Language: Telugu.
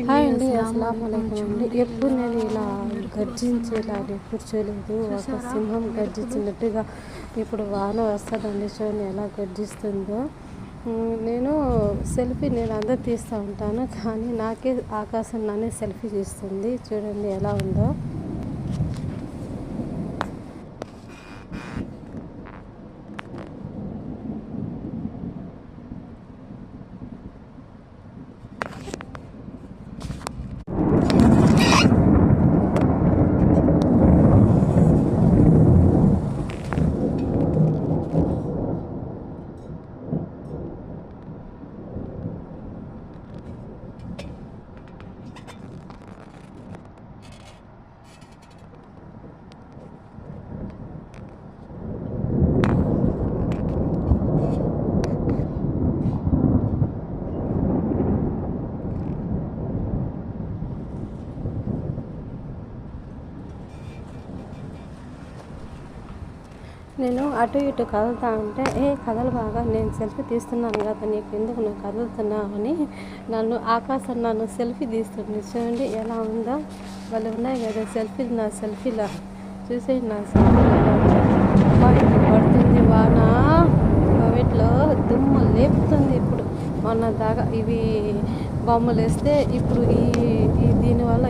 హాయ్ అండి, అస్సలాము అలైకుం అండి. ఎప్పుడు నేను ఇలా గర్జించేలాగా ఎప్పుడు చేయలేదు. ఒక సింహం గర్జించినట్టుగా ఇప్పుడు వాన వస్తుందండి. చూడండి ఎలా గర్జిస్తుందో. నేను నేను అందరు తీస్తూ ఉంటాను, కానీ నాకే ఆకాశం నానే సెల్ఫీ తీస్తుంది. చూడండి ఎలా ఉందో. నేను అటు ఇటు కదులుతా ఉంటే కథలు బాగా నేను సెల్ఫీ తీస్తున్నాను కదా, నీకు ఎందుకు నువ్వు కదులుతున్నావు అని నన్ను సెల్ఫీ తీస్తుంది. చూడండి ఎలా ఉందో. వాళ్ళు ఉన్నాయి కదా నా సెల్ఫీలా చూసేయండి. నా సెల్ఫీ పడుతుంది వాన, కోవిడ్లో దుమ్ము లేపుతుంది. ఇప్పుడు మొన్న దాకా ఇవి బొమ్మలు వేస్తే ఇప్పుడు ఈ దీనివల్ల